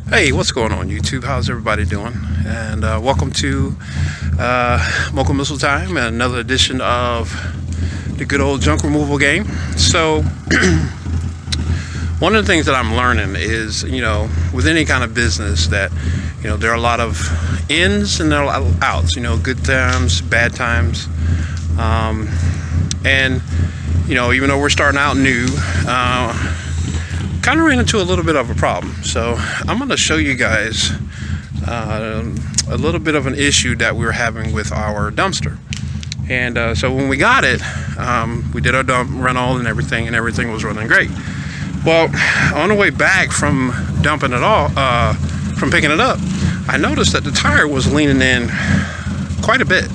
Hey, what's going on YouTube? How's everybody doing? And welcome to Mocha Missile Time and another edition of the good old junk removal game. So, one of the things that I'm learning is, with any kind of business that, there are a lot of ins and there are a lot of outs, good times, bad times. And, even though we're starting out new, kind of ran into a little bit of a problem. So I'm going to show you guys a little bit of an issue that we were having with our dumpster. And so when we got it, we did our dump rental and everything was running great. Well, on the way back from dumping it all, from picking it up, I noticed that the tire was leaning in quite a bit.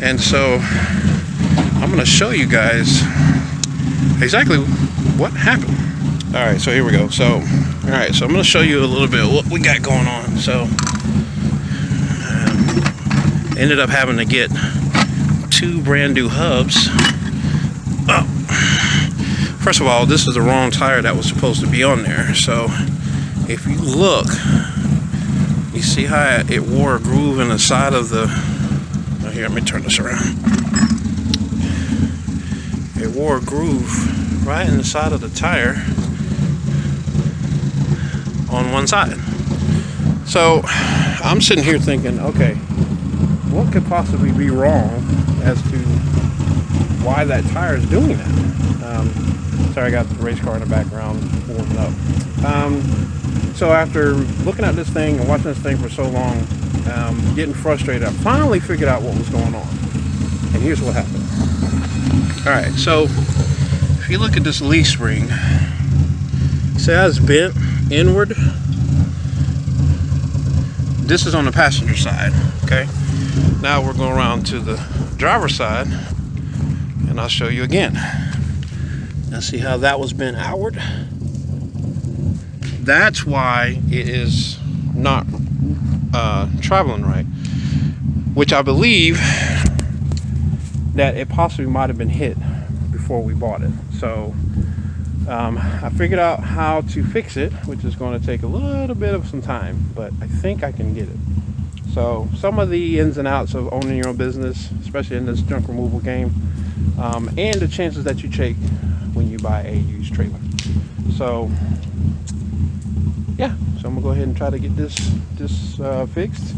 And so I'm going to show you guys exactly what happened. Alright, so here we go. So I'm going to show you a little bit of what we got going on. So, ended up having to get two brand new hubs. Oh, first of all, this is the wrong tire that was supposed to be on there. So, if you look, you see how it wore a groove in the side of the... Oh, here, let me turn this around. It wore a groove right in the side of the tire on one side. So I'm sitting here thinking, okay, what could possibly be wrong as to why that tire is doing that? Sorry, I got the race car in the background warming up. So after looking at this thing and watching this thing for so long, getting frustrated, I finally figured out what was going on. And here's what happened. Alright, so if you look at this leaf spring, see how it's bent inward? This is on the passenger side, okay? Now we're going around to the driver's side, and I'll show you again. Now see how that was bent outward? That's why it is not traveling right, which I believe that it possibly might have been hit before we bought it. So I figured out how to fix it, which is going to take a little bit of some time, but I think I can get it. So some of the ins and outs of owning your own business, especially in this junk removal game, and the chances that you take when you buy a used trailer. So yeah, so I'm gonna go ahead and try to get this fixed.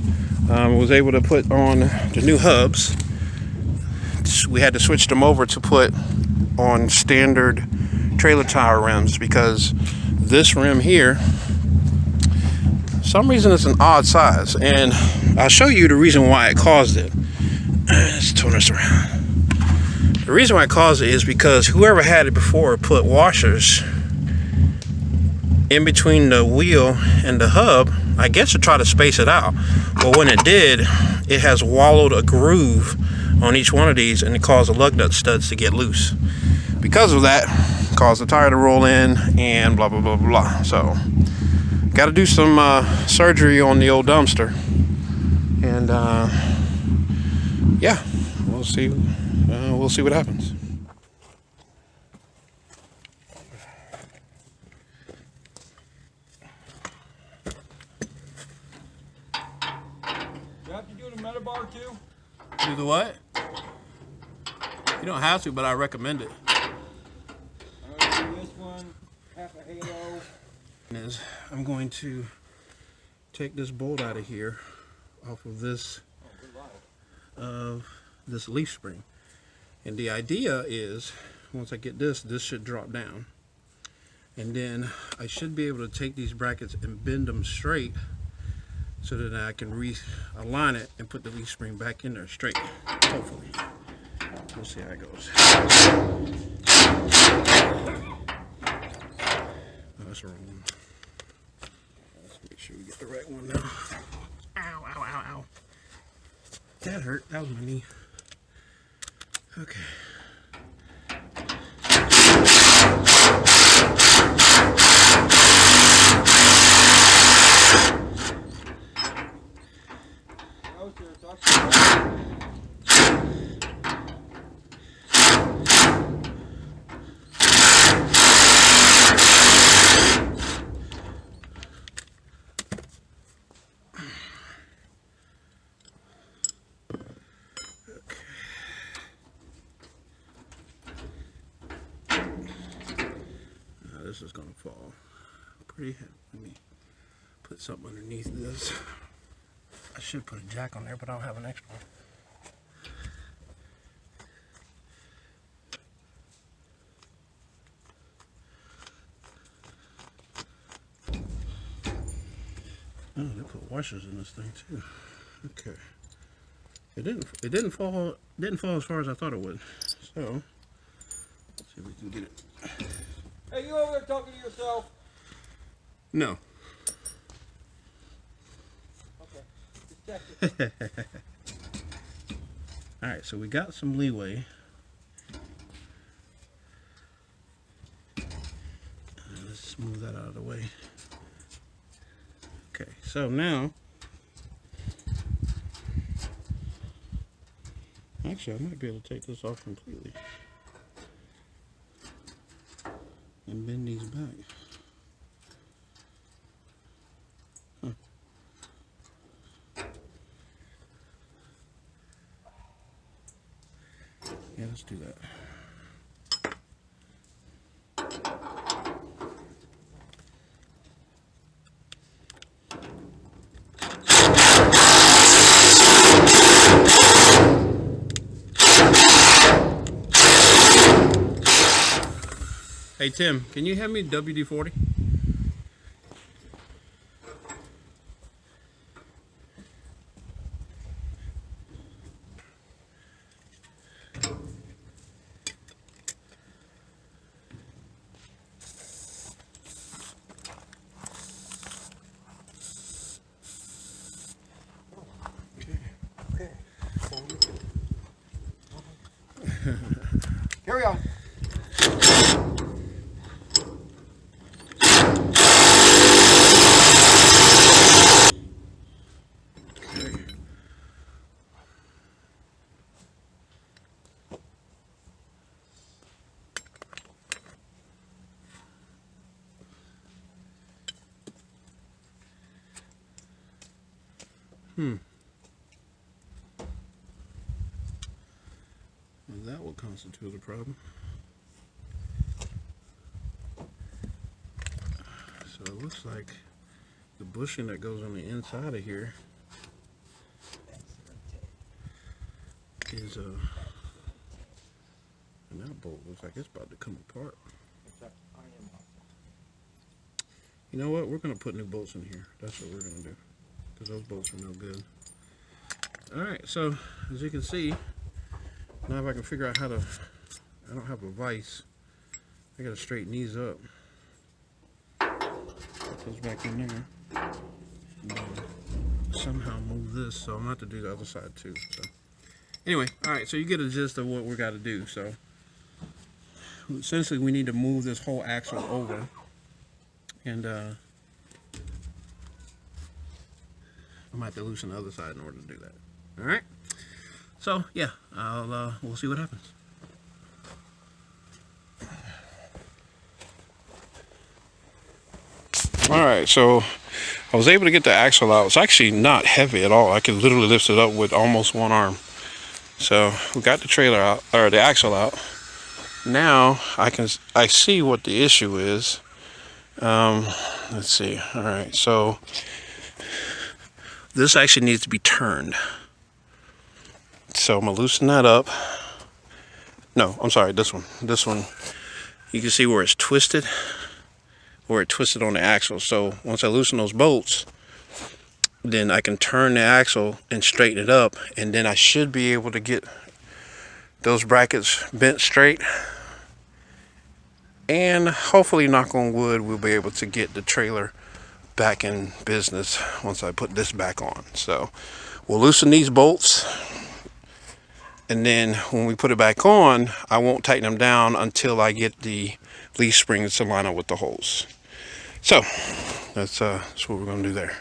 Was able to put on the new hubs. We had to switch them over to put on standard trailer tire rims because this rim here, for some reason, it's an odd size, and I'll show you the reason why it caused it. Let's turn this around. The reason why it caused it is because whoever had it before put washers in between the wheel and the hub, I guess, to try to space it out. But when it did, it has wallowed a groove on each one of these, and it caused the lug nut studs to get loose. Because of that, caused the tire to roll in and blah blah blah blah. So got to do some surgery on the old dumpster, and yeah, we'll see what happens. You have to do the Metabar too? Do the what? You don't have to, but I recommend it. This one, half a halo. Is I'm going to take this bolt out of here, off of this leaf spring, and the idea is once I get this should drop down, and then I should be able to take these brackets and bend them straight so that I can realign it and put the leaf spring back in there straight. Hopefully, we'll see how it goes. Oh, that's the wrong one. Let's make sure we get the right one now. Ow, ow, ow, ow. That hurt. That was my knee. Okay. this is gonna fall. Pretty heavy. Let me put something underneath this. I should put a jack on there, but I don't have an extra one. Oh, they put washers in this thing too. Okay. It didn't fall as far as I thought it would. So let's see if we can get it. Hey, you over there talking to yourself? No. Okay. Just check it. Alright, so we got some leeway. Let's move that out of the way. Okay, so now, actually I might be able to take this off completely and bend these back. Huh. Yeah, let's do that. Hey Tim, can you hand me WD-40? Okay. Carry on. Well, that will constitute a problem. So it looks like the bushing that goes on the inside of here is and that bolt looks like it's about to come apart. You know what? We're gonna put new bolts in here. That's what we're gonna do, because those bolts are no good. All right, so as you can see, now if I can figure out how to, I don't have a vise. I gotta straighten these up. Put those back in there. And somehow move this, so I'm gonna have to do the other side too. So anyway, all right, so you get a gist of what we got to do. So essentially, we need to move this whole axle over, and I might have to loosen the other side in order to do that. All right. So yeah, we'll see what happens. All right, so I was able to get the axle out. It's actually not heavy at all. I could literally lift it up with almost one arm. So we got the trailer out, or the axle out. Now I see what the issue is. Let's see. All right, so this actually needs to be turned. So I'm gonna loosen that up. No, I'm sorry, this one. This one, you can see where it's twisted, where it twisted on the axle. So once I loosen those bolts, then I can turn the axle and straighten it up, and then I should be able to get those brackets bent straight, and hopefully, knock on wood, we'll be able to get the trailer back in business once I put this back on. So we'll loosen these bolts, and then when we put it back on, I won't tighten them down until I get the leaf springs to line up with the holes. So that's what we're going to do there.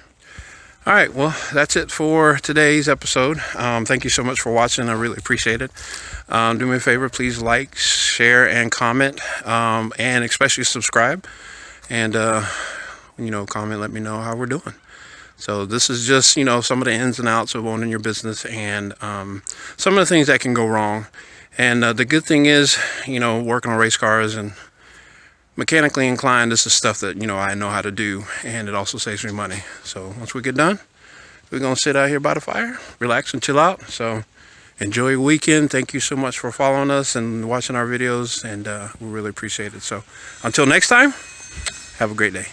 All right, well, that's it for today's episode. Thank you so much for watching. I really appreciate it. Do me a favor, please like, share, and comment, and especially subscribe. And, comment, let me know how we're doing. So this is just, some of the ins and outs of owning your business, and some of the things that can go wrong. And the good thing is, working on race cars and mechanically inclined, this is stuff that, you know, I know how to do, and it also saves me money. So once we get done, we're gonna sit out here by the fire, relax and chill out. So enjoy your weekend. Thank you so much for following us and watching our videos, and we really appreciate it. So until next time, have a great day.